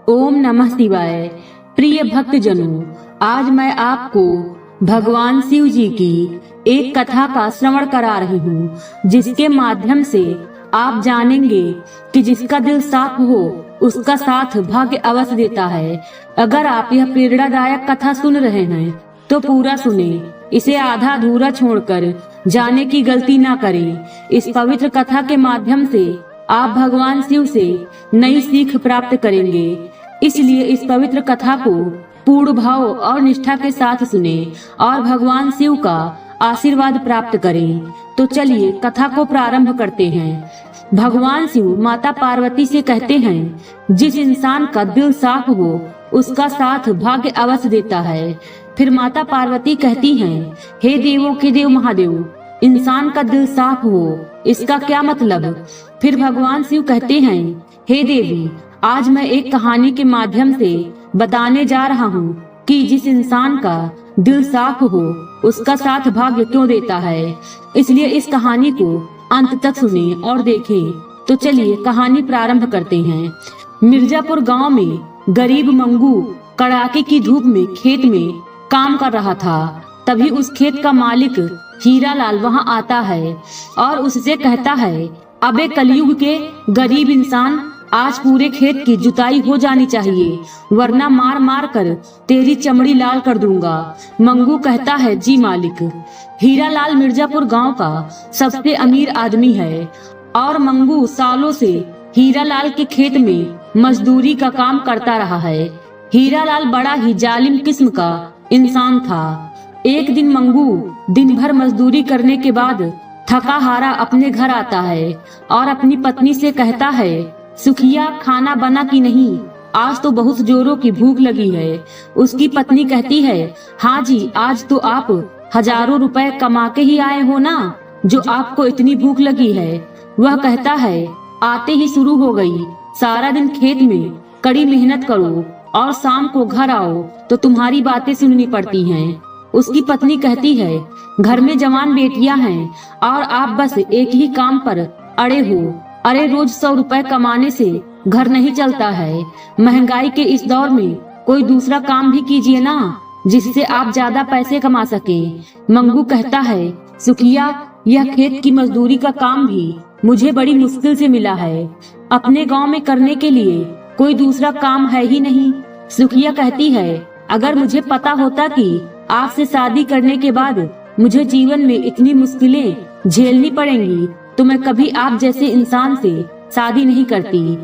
ओम नमः शिवाय। प्रिय भक्तजनों, आज मैं आपको भगवान शिव जी की एक कथा का श्रवण करा रही हूँ, जिसके माध्यम से आप जानेंगे कि जिसका दिल साफ हो उसका साथ भाग्य अवश्य देता है। अगर आप यह प्रेरणादायक कथा सुन रहे हैं तो पूरा सुने, इसे आधा अधूरा छोड़कर जाने की गलती ना करें। इस पवित्र कथा के माध्यम से आप भगवान शिव से नई सीख प्राप्त करेंगे, इसलिए इस पवित्र कथा को पूर्ण भाव और निष्ठा के साथ सुने और भगवान शिव का आशीर्वाद प्राप्त करें। तो चलिए कथा को प्रारंभ करते हैं। भगवान शिव माता पार्वती से कहते हैं, जिस इंसान का दिल साफ हो उसका साथ भाग्य अवश्य देता है। फिर माता पार्वती कहती हैं, हे देवों के देव महादेव, इंसान का दिल साफ हो इसका क्या मतलब? फिर भगवान शिव कहते हैं, हे देवी, आज मैं एक कहानी के माध्यम से बताने जा रहा हूँ कि जिस इंसान का दिल साफ हो उसका साथ भाग्य क्यों देता है। इसलिए इस कहानी को अंत तक सुने और देखें। तो चलिए कहानी प्रारंभ करते हैं। मिर्जापुर गांव में गरीब मंगू कड़ाके की धूप में खेत में काम कर रहा था। तभी उस खेत का मालिक हीरालाल वहां आता है और उससे कहता है, अबे कलयुग के गरीब इंसान, आज पूरे खेत की जुताई हो जानी चाहिए, वरना मार मार कर तेरी चमड़ी लाल कर दूंगा। मंगू कहता है, जी मालिक। हीरालाल मिर्जापुर गांव का सबसे अमीर आदमी है और मंगू सालों से हीरालाल के खेत में मजदूरी का काम करता रहा है। हीरालाल बड़ा ही जालिम किस्म का इंसान था। एक दिन मंगू दिन भर मजदूरी करने के बाद थका हारा अपने घर आता है और अपनी पत्नी से कहता है, सुखिया, खाना बना कि नहीं? आज तो बहुत जोरों की भूख लगी है। उसकी पत्नी कहती है, हाँ जी, आज तो आप हजारों रुपए कमा के ही आए हो ना, जो आपको इतनी भूख लगी है। वह कहता है, आते ही शुरू हो गई। सारा दिन खेत में कड़ी मेहनत करो और शाम को घर आओ तो तुम्हारी बातें सुननी पड़ती हैं। उसकी पत्नी कहती है, घर में जवान बेटियां हैं और आप बस एक ही काम पर अड़े हो। अरे रोज 100 रुपए कमाने से घर नहीं चलता है। महंगाई के इस दौर में कोई दूसरा काम भी कीजिए ना, जिससे आप ज्यादा पैसे कमा सके। मंगू कहता है, सुखिया, यह खेत की मजदूरी का काम भी मुझे बड़ी मुश्किल से मिला है। अपने गांव में करने के लिए कोई दूसरा काम है ही नहीं। सुखिया कहती है, अगर मुझे पता होता कि आपसे शादी करने के बाद मुझे जीवन में इतनी मुश्किलें झेलनी पड़ेंगी तो मैं कभी आप जैसे इंसान से शादी नहीं करती।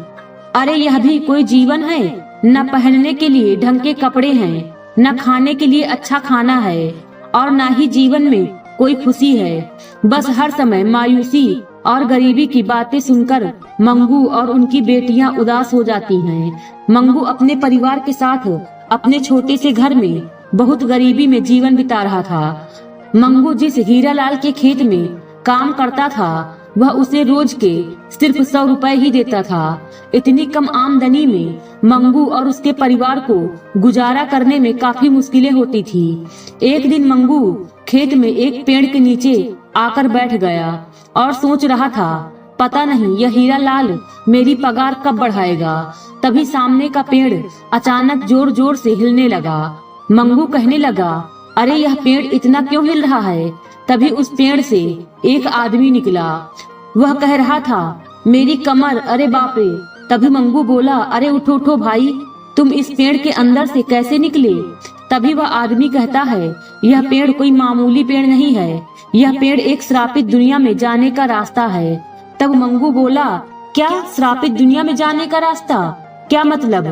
अरे यह भी कोई जीवन है? न पहनने के लिए ढंग के कपड़े हैं, न खाने के लिए अच्छा खाना है और न ही जीवन में कोई खुशी है। बस हर समय मायूसी और गरीबी की बातें सुनकर मंगू और उनकी बेटियां उदास हो जाती हैं। मंगू अपने परिवार के साथ अपने छोटे से घर में बहुत गरीबी में जीवन बिता रहा था। मंगू जिस हीरालाल के खेत में काम करता था वह उसे रोज के सिर्फ 100 रुपए ही देता था। इतनी कम आमदनी में मंगू और उसके परिवार को गुजारा करने में काफी मुश्किलें होती थी। एक दिन मंगू खेत में एक पेड़ के नीचे आकर बैठ गया और सोच रहा था, पता नहीं यह हीरालाल मेरी पगार कब बढ़ाएगा। तभी सामने का पेड़ अचानक जोर जोर से हिलने लगा। मंगू कहने लगा, अरे यह पेड़ इतना क्यों हिल रहा है? तभी उस पेड़ से एक आदमी निकला। वह कह रहा था, मेरी कमर, अरे बाप रे। तभी मंगू बोला, अरे उठो उठो भाई, तुम इस पेड़ के अंदर से कैसे निकले? तभी वह आदमी कहता है, यह पेड़ कोई मामूली पेड़ नहीं है, यह पेड़ एक श्रापित दुनिया में जाने का रास्ता है। तब मंगू बोला, क्या श्रापित दुनिया में जाने का रास्ता? क्या मतलब?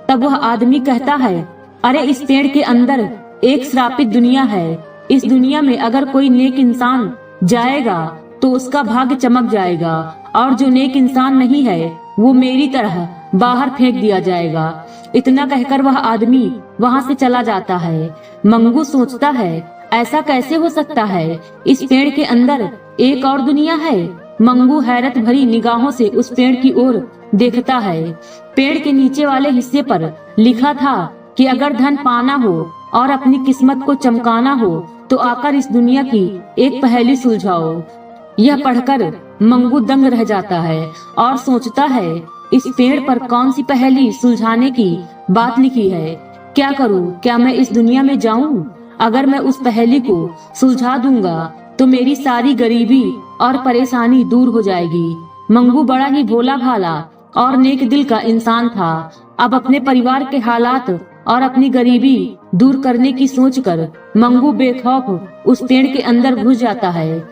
तब वह आदमी कहता है, अरे इस पेड़ के अंदर एक श्रापित दुनिया है। इस दुनिया में अगर कोई नेक इंसान जाएगा तो उसका भाग्य चमक जाएगा और जो नेक इंसान नहीं है वो मेरी तरह बाहर फेंक दिया जाएगा। इतना कहकर वह आदमी वहां से चला जाता है। मंगू सोचता है, ऐसा कैसे हो सकता है? इस पेड़ के अंदर एक और दुनिया है। मंगू हैरत भरी निगाहों से उस पेड़ की ओर देखता है। पेड़ के नीचे वाले हिस्से पर लिखा था कि अगर धन पाना हो और अपनी किस्मत को चमकाना हो तो आकर इस दुनिया की एक पहेली सुलझाओ। यह पढ़कर मंगू दंग रह जाता है और सोचता है, इस पेड़ पर कौन सी पहेली सुलझाने की बात लिखी है। क्या करूं? क्या मैं इस दुनिया में जाऊं? अगर मैं उस पहेली को सुलझा दूंगा तो मेरी सारी गरीबी और परेशानी दूर हो जाएगी। मंगू बड़ा ही भोला भाला और नेक दिल का इंसान था। अब अपने परिवार के हालात और अपनी गरीबी दूर करने की सोचकर मंगू बेखौफ उस पेड़ के अंदर घुस जाता है,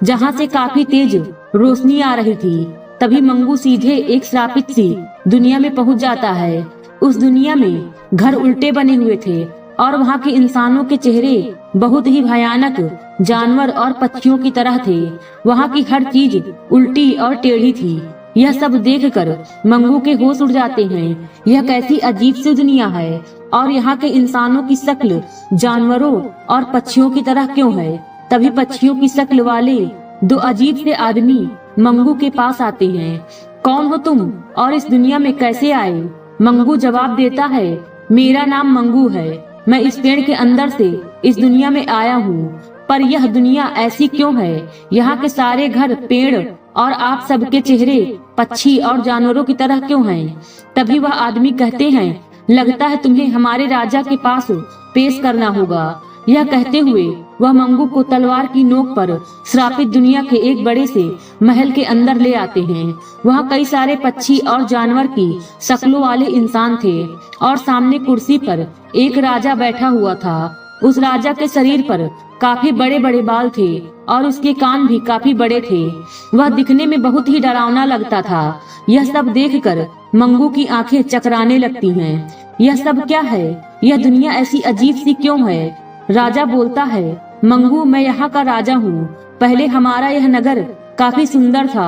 जहाँ से काफी तेज रोशनी आ रही थी। तभी मंगू सीधे एक श्रापित सी दुनिया में पहुंच जाता है। उस दुनिया में घर उल्टे बने हुए थे और वहाँ के इंसानों के चेहरे बहुत ही भयानक जानवर और पक्षियों की तरह थे। वहाँ की हर चीज उल्टी और टेढ़ी थी। यह सब देखकर मंगू के होश उड़ जाते हैं। यह कैसी अजीब सी दुनिया है और यहाँ के इंसानों की शक्ल जानवरों और पक्षियों की तरह क्यों है। तभी पक्षियों की शक्ल वाले दो अजीब से आदमी मंगू के पास आते हैं। कौन हो तुम और इस दुनिया में कैसे आए? मंगू जवाब देता है, मेरा नाम मंगू है। मैं इस पेड़ के अंदर से इस दुनिया में आया हूँ, पर यह दुनिया ऐसी क्यों है? यहाँ के सारे घर पेड़ और आप सबके चेहरे पक्षी और जानवरों की तरह क्यों हैं? तभी वह आदमी कहते हैं, लगता है तुम्हें हमारे राजा के पास पेश करना होगा। यह कहते हुए वह मंगू को तलवार की नोक पर श्रापित दुनिया के एक बड़े से महल के अंदर ले आते हैं। वहाँ कई सारे पक्षी और जानवर की शक्लों वाले इंसान थे और सामने कुर्सी पर एक राजा बैठा हुआ था। उस राजा के शरीर पर काफी बड़े बड़े बाल थे और उसके कान भी काफी बड़े थे। वह दिखने में बहुत ही डरावना लगता था। यह सब देखकर मंगू की आंखें चकराने लगती हैं। यह सब क्या है? यह दुनिया ऐसी अजीब सी क्यों है? राजा बोलता है, मंगू मैं यहाँ का राजा हूँ। पहले हमारा यह नगर काफी सुंदर था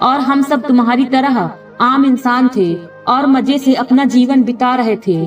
और हम सब तुम्हारी तरह आम इंसान थे और मजे से अपना जीवन बिता रहे थे।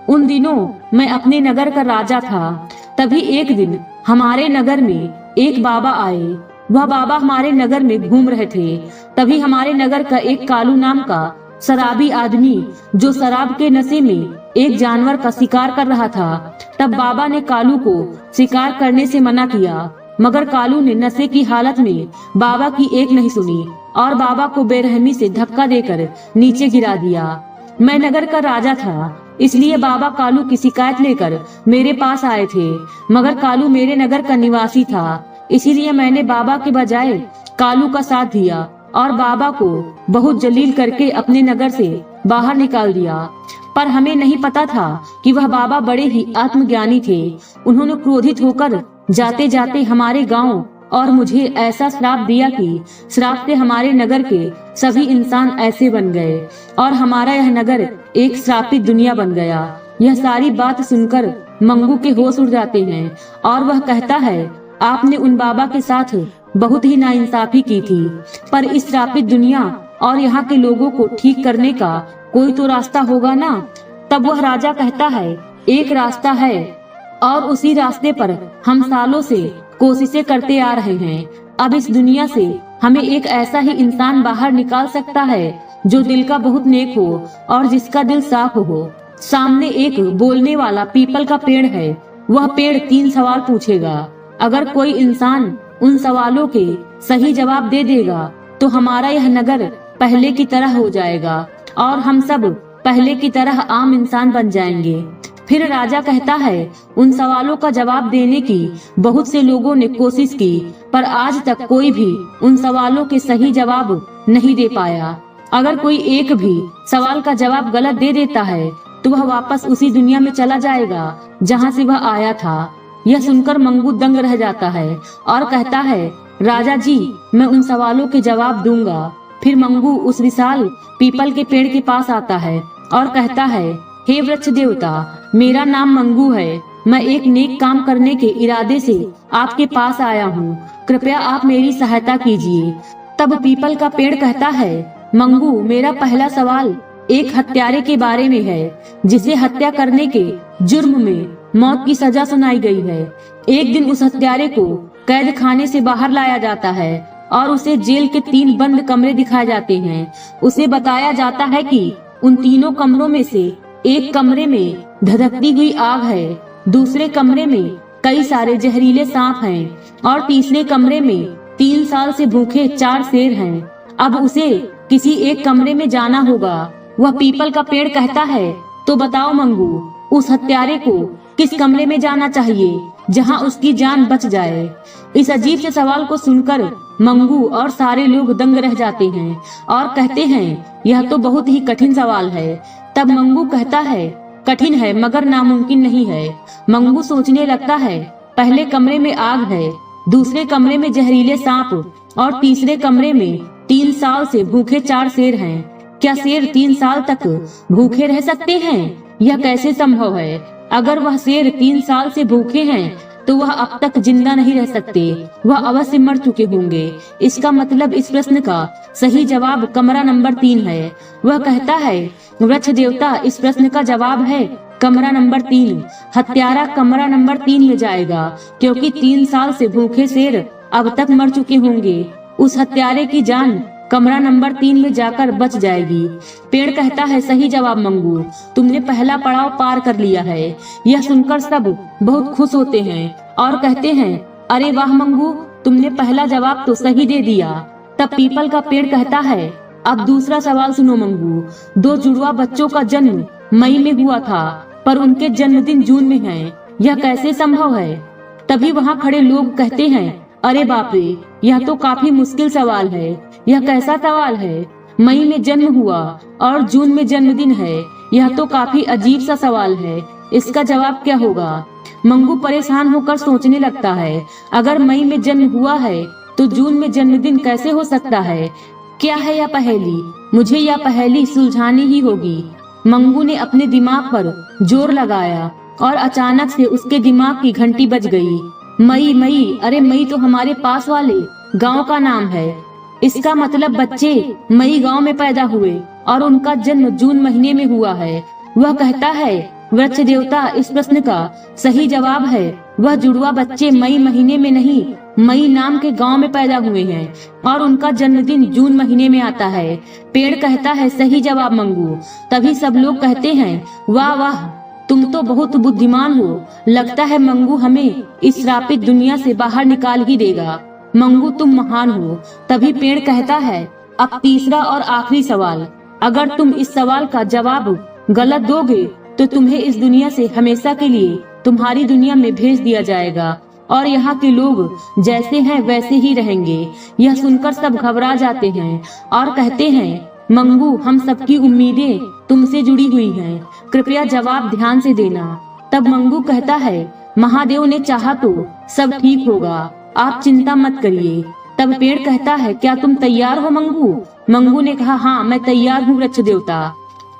उन दिनों मैं अपने नगर का राजा था। तभी एक दिन हमारे नगर में एक बाबा आए। वह बाबा हमारे नगर में घूम रहे थे। तभी हमारे नगर का एक कालू नाम का शराबी आदमी, जो शराब के नशे में एक जानवर का शिकार कर रहा था, तब बाबा ने कालू को शिकार करने से मना किया, मगर कालू ने नशे की हालत में बाबा की एक नहीं सुनी और बाबा को बेरहमी से धक्का देकर नीचे गिरा दिया। मैं नगर का राजा था, इसलिए बाबा कालू की शिकायत लेकर मेरे पास आए थे, मगर कालू मेरे नगर का निवासी था, इसीलिए मैंने बाबा के बजाय कालू का साथ दिया और बाबा को बहुत जलील करके अपने नगर से बाहर निकाल दिया। पर हमें नहीं पता था कि वह बाबा बड़े ही आत्मज्ञानी थे। उन्होंने क्रोधित होकर जाते जाते हमारे गांव और मुझे ऐसा श्राप दिया कि श्राप से हमारे नगर के सभी इंसान ऐसे बन गए और हमारा यह नगर एक श्रापित दुनिया बन गया। यह सारी बात सुनकर मंगू के होश उड़ जाते हैं और वह कहता है, आपने उन बाबा के साथ बहुत ही नाइंसाफी की थी, पर इस श्रापित दुनिया और यहाँ के लोगों को ठीक करने का कोई तो रास्ता होगा ना। तब वह राजा कहता है, एक रास्ता है और उसी रास्ते पर हम सालों से कोशिशें करते आ रहे हैं। अब इस दुनिया से हमें एक ऐसा ही इंसान बाहर निकाल सकता है जो दिल का बहुत नेक हो और जिसका दिल साफ हो। सामने एक बोलने वाला पीपल का पेड़ है। वह पेड़ 3 सवाल पूछेगा। अगर कोई इंसान उन सवालों के सही जवाब दे देगा तो हमारा यह नगर पहले की तरह हो जाएगा और हम सब पहले की तरह आम इंसान बन जाएंगे। फिर राजा कहता है, उन सवालों का जवाब देने की बहुत से लोगों ने कोशिश की, पर आज तक कोई भी उन सवालों के सही जवाब नहीं दे पाया। अगर कोई एक भी सवाल का जवाब गलत दे देता है तो वह वापस उसी दुनिया में चला जाएगा जहाँ से वह आया था। यह सुनकर मंगू दंग रह जाता है और कहता है, राजा जी मैं उन सवालों के जवाब दूंगा। फिर मंगू उस विशाल पीपल के पेड़ के पास आता है और कहता है, हे वृक्ष देवता, मेरा नाम मंगू है। मैं एक नेक काम करने के इरादे से आपके पास आया हूँ। कृपया आप मेरी सहायता कीजिए। तब पीपल का पेड़ कहता है, मंगू मेरा पहला सवाल एक हत्यारे के बारे में है, जिसे हत्या करने के जुर्म में मौत की सजा सुनाई गई है। एक दिन उस हत्यारे को कैद खाने से बाहर लाया जाता है और उसे जेल के 3 बंद कमरे दिखाए जाते हैं। उसे बताया जाता है कि उन तीनों कमरों में से एक कमरे में धधकती हुई आग है, दूसरे कमरे में कई सारे जहरीले सांप हैं और तीसरे कमरे में 3 साल से भूखे 4 शेर हैं। अब उसे किसी एक कमरे में जाना होगा वह पीपल का पेड़ कहता है, तो बताओ मंगू, उस हत्यारे को किस कमरे में जाना चाहिए जहां उसकी जान बच जाए। इस अजीब से सवाल को सुनकर मंगू और सारे लोग दंग रह जाते हैं और कहते हैं, यह तो बहुत ही कठिन सवाल है। तब मंगू कहता है, कठिन है मगर नामुमकिन नहीं है। मंगू सोचने लगता है, पहले कमरे में आग है, दूसरे कमरे में जहरीले सांप और तीसरे कमरे में 3 साल से भूखे 4 शेर हैं। क्या शेर 3 साल तक भूखे रह सकते हैं? यह कैसे संभव है? अगर वह शेर 3 साल से भूखे हैं तो वह अब तक जिंदा नहीं रह सकते, वह अवश्य मर चुके होंगे। इसका मतलब इस प्रश्न का सही जवाब कमरा नंबर 3 है। वह कहता है, वृक्ष देवता, इस प्रश्न का जवाब है कमरा नंबर 3। हत्यारा कमरा नंबर 3 में जाएगा क्योंकि 3 साल से भूखे शेर अब तक मर चुके होंगे। उस हत्यारे की जान कमरा नंबर 3 में जाकर बच जाएगी। पेड़ कहता है, सही जवाब मंगू, तुमने पहला पड़ाव पार कर लिया है। यह सुनकर सब बहुत खुश होते हैं और कहते हैं, अरे वाह मंगू, तुमने पहला जवाब तो सही दे दिया। तब पीपल का पेड़ कहता है, अब दूसरा सवाल सुनो मंगू। 2 जुड़वा बच्चों का जन्म मई में हुआ था पर उनके जन्मदिन जून में है, यह कैसे संभव है? तभी वहाँ खड़े लोग कहते हैं, अरे बाप रे, यह तो काफी मुश्किल सवाल है। यह कैसा सवाल है? मई में जन्म हुआ और जून में जन्मदिन है, यह तो काफी अजीब सा सवाल है। इसका जवाब क्या होगा? मंगू परेशान होकर सोचने लगता है, अगर मई में जन्म हुआ है तो जून में जन्मदिन कैसे हो सकता है? क्या है यह पहेली? मुझे यह पहेली सुलझानी ही होगी। मंगू ने अपने दिमाग पर जोर लगाया और अचानक से उसके दिमाग की घंटी बज गई। मई मई, अरे मई तो हमारे पास वाले गांव का नाम है। इसका मतलब बच्चे मई गांव में पैदा हुए और उनका जन्म जून महीने में हुआ है। वह कहता है, वृक्ष देवता, इस प्रश्न का सही जवाब है वह जुड़वा बच्चे मई महीने में नहीं, मई नाम के गांव में पैदा हुए हैं और उनका जन्मदिन जून महीने में आता है। पेड़ कहता है, सही जवाब मंगू। तभी सब लोग कहते हैं, वाह वाह, तुम तो बहुत बुद्धिमान हो। लगता है मंगू हमें इस श्रापित दुनिया से बाहर निकाल ही देगा। मंगू, तुम महान हो। तभी पेड़ कहता है, अब तीसरा और आखिरी सवाल। अगर तुम इस सवाल का जवाब गलत दोगे तो तुम्हें इस दुनिया से हमेशा के लिए तुम्हारी दुनिया में भेज दिया जाएगा और यहाँ के लोग जैसे हैं वैसे ही रहेंगे। यह सुनकर सब घबरा जाते हैं और कहते हैं, मंगू, हम सबकी उम्मीदें तुमसे जुड़ी हुई हैं, कृपया जवाब ध्यान से देना। तब मंगू कहता है, महादेव ने चाहा तो सब ठीक होगा, आप चिंता मत करिए। तब पेड़ कहता है, क्या तुम तैयार हो मंगू? मंगू ने कहा, हाँ मैं तैयार हूँ वृक्ष देवता।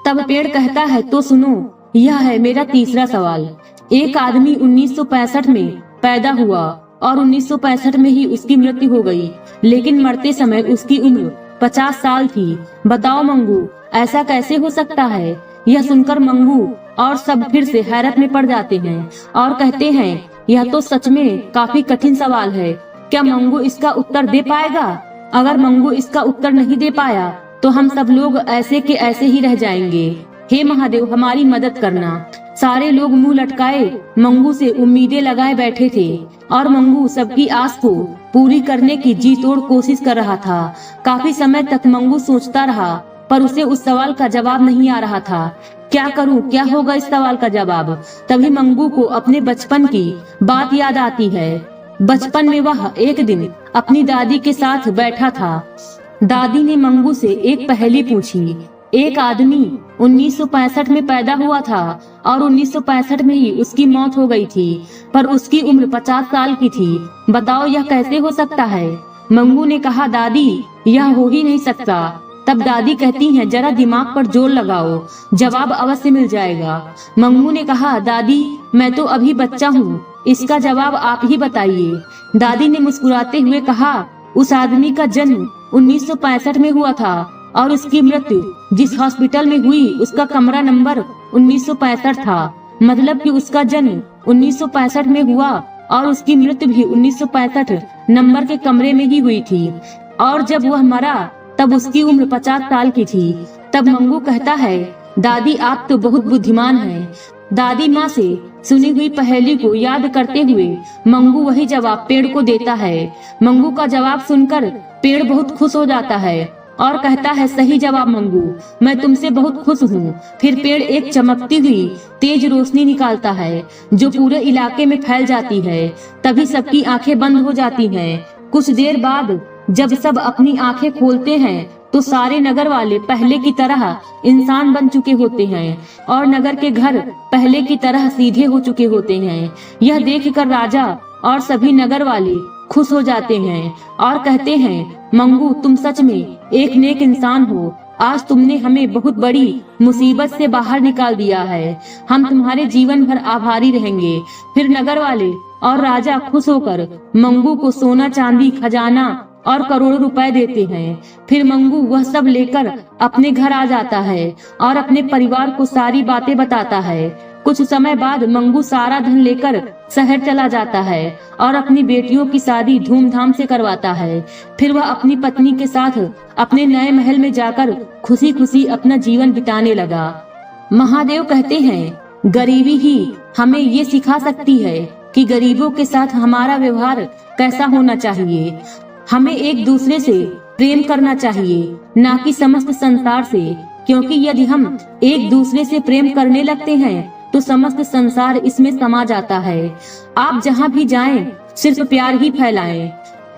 तब पेड़ कहता है, तो सुनो, यह है मेरा तीसरा सवाल। एक आदमी 1965 में पैदा हुआ और 1965 में ही उसकी मृत्यु हो गई, लेकिन मरते समय उसकी उम्र 50 साल थी। बताओ मंगू, ऐसा कैसे हो सकता है? यह सुनकर मंगू और सब फिर से हैरत में पड़ जाते हैं और कहते हैं, यह तो सच में काफी कठिन सवाल है। क्या मंगू इसका उत्तर दे पाएगा? अगर मंगू इसका उत्तर नहीं दे पाया तो हम सब लोग ऐसे के ऐसे ही रह जाएंगे। हे महादेव, हमारी मदद करना। सारे लोग मुंह लटकाए मंगू से उम्मीदें लगाए बैठे थे और मंगू सबकी आस को पूरी करने की जी तोड़ कोशिश कर रहा था। काफी समय तक मंगू सोचता रहा पर उसे उस सवाल का जवाब नहीं आ रहा था। क्या करूं, क्या होगा इस सवाल का जवाब? तभी मंगू को अपने बचपन की बात याद आती है। बचपन में वह एक दिन अपनी दादी के साथ बैठा था। दादी ने मंगू से एक पहेली पूछी। एक आदमी 1965 में पैदा हुआ था और 1965 में ही उसकी मौत हो गई थी, पर उसकी उम्र 50 साल की थी। बताओ यह कैसे हो सकता है? मंगू ने कहा, दादी यह हो ही नहीं सकता। तब दादी कहती हैं, जरा दिमाग पर जोर लगाओ, जवाब अवश्य मिल जाएगा। मंगू ने कहा, दादी मैं तो अभी बच्चा हूँ, इसका जवाब आप ही बताइए। दादी ने मुस्कुराते हुए कहा, उस आदमी का जन्म 1965 में हुआ था और उसकी मृत्यु जिस हॉस्पिटल में हुई उसका कमरा नंबर 1965 था। मतलब कि उसका जन्म 1965 में हुआ और उसकी मृत्यु भी 1965 नंबर के कमरे में ही हुई थी और जब वह मरा तब उसकी उम्र 50 साल की थी। तब मंगू कहता है, दादी आप तो बहुत बुद्धिमान हैं। दादी माँ से सुनी हुई पहेली को याद करते हुए मंगू वही जवाब पेड़ को देता है। मंगू का जवाब सुनकर पेड़ बहुत खुश हो जाता है और कहता है, सही जवाब मंगू, मैं तुमसे बहुत खुश हूँ। फिर पेड़ एक चमकती हुई तेज रोशनी निकालता है जो पूरे इलाके में फैल जाती है। तभी सबकी आंखें बंद हो जाती हैं। कुछ देर बाद जब सब अपनी आंखें खोलते हैं तो सारे नगर वाले पहले की तरह इंसान बन चुके होते हैं और नगर के घर पहले की तरह सीधे हो चुके होते हैं। यह देखकर राजा और सभी नगर वाले खुश हो जाते हैं और कहते हैं, मंगू, तुम सच में एक नेक इंसान हो। आज तुमने हमें बहुत बड़ी मुसीबत से बाहर निकाल दिया है। हम तुम्हारे जीवन भर आभारी रहेंगे। फिर नगर वाले और राजा खुश होकर मंगू को सोना, चांदी, खजाना और करोड़ों रुपए देते हैं। फिर मंगू वह सब लेकर अपने घर आ जाता है और अपने परिवार को सारी बातें बताता है। कुछ समय बाद मंगू सारा धन लेकर शहर चला जाता है और अपनी बेटियों की शादी धूमधाम से करवाता है। फिर वह अपनी पत्नी के साथ अपने नए महल में जाकर खुशी खुशी अपना जीवन बिताने लगा। महादेव कहते हैं, गरीबी ही हमें ये सिखा सकती है कि गरीबों के साथ हमारा व्यवहार कैसा होना चाहिए। हमें एक दूसरे से प्रेम करना चाहिए, ना कि समस्त संसार से, क्योंकि यदि हम एक दूसरे से प्रेम करने लगते हैं तो समस्त संसार इसमें समा जाता है। आप जहाँ भी जाएं, सिर्फ प्यार ही फैलाएं।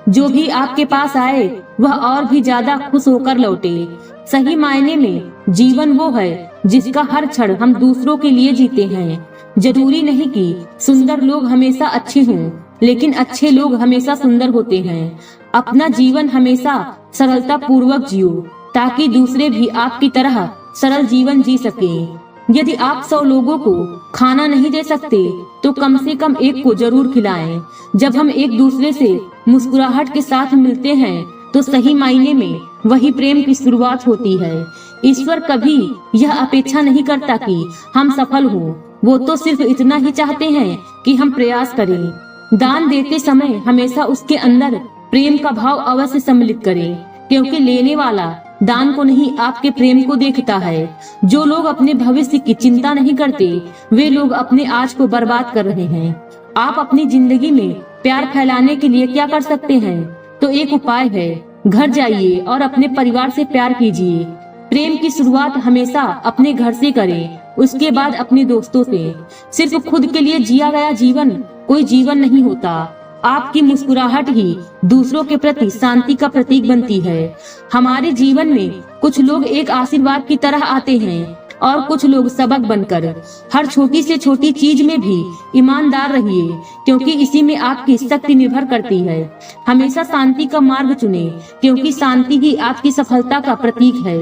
जो भी आपके पास आए वह और भी ज्यादा खुश होकर लौटे। सही मायने में जीवन वो है जिसका हर क्षण हम दूसरों के लिए जीते हैं। जरूरी नहीं कि सुंदर लोग हमेशा अच्छे हों, लेकिन अच्छे लोग हमेशा सुंदर होते हैं। अपना जीवन हमेशा सरलता पूर्वक जियो, ताकि दूसरे भी आपकी तरह सरल जीवन जी सकें। यदि आप 100 लोगों को खाना नहीं दे सकते तो कम से कम एक को जरूर खिलाएं। जब हम एक दूसरे से मुस्कुराहट के साथ मिलते हैं तो सही मायने में वही प्रेम की शुरुआत होती है। ईश्वर कभी यह अपेक्षा नहीं करता कि हम सफल हों, वो तो सिर्फ इतना ही चाहते हैं कि हम प्रयास करें। दान देते समय हमेशा उसके अंदर प्रेम का भाव अवश्य सम्मिलित करें, क्योंकि लेने वाला दान को नहीं, आपके प्रेम को देखता है। जो लोग अपने भविष्य की चिंता नहीं करते वे लोग अपने आज को बर्बाद कर रहे हैं। आप अपनी जिंदगी में प्यार फैलाने के लिए क्या कर सकते हैं? तो एक उपाय है, घर जाइए और अपने परिवार से प्यार कीजिए। प्रेम की शुरुआत हमेशा अपने घर से करें, उसके बाद अपने दोस्तों से। सिर्फ खुद के लिए जिया गया जीवन कोई जीवन नहीं होता। आपकी मुस्कुराहट ही दूसरों के प्रति शांति का प्रतीक बनती है। हमारे जीवन में कुछ लोग एक आशीर्वाद की तरह आते हैं और कुछ लोग सबक बनकर। हर छोटी से छोटी चीज में भी ईमानदार रहिए, क्योंकि इसी में आपकी शक्ति निर्भर करती है। हमेशा शांति का मार्ग चुने, क्योंकि शांति ही आपकी सफलता का प्रतीक है।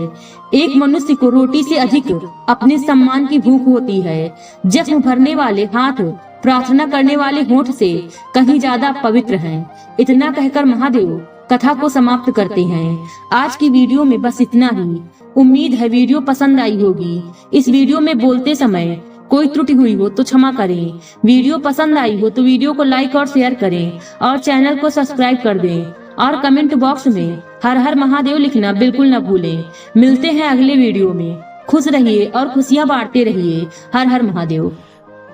एक मनुष्य को रोटी से अधिक अपने सम्मान की भूख होती है। जख्म भरने वाले हाथ प्रार्थना करने वाले होंठ से कहीं ज्यादा पवित्र हैं। इतना कहकर महादेव कथा को समाप्त करते हैं। आज की वीडियो में बस इतना ही। उम्मीद है वीडियो पसंद आई होगी। इस वीडियो में बोलते समय कोई त्रुटि हुई हो तो क्षमा करें। वीडियो पसंद आई हो तो वीडियो को लाइक और शेयर करें और चैनल को सब्सक्राइब कर दें और कमेंट बॉक्स में हर हर महादेव लिखना बिल्कुल न भूलें। मिलते हैं अगले वीडियो में। खुश रहिए और खुशियाँ बांटते रहिए। हर हर महादेव।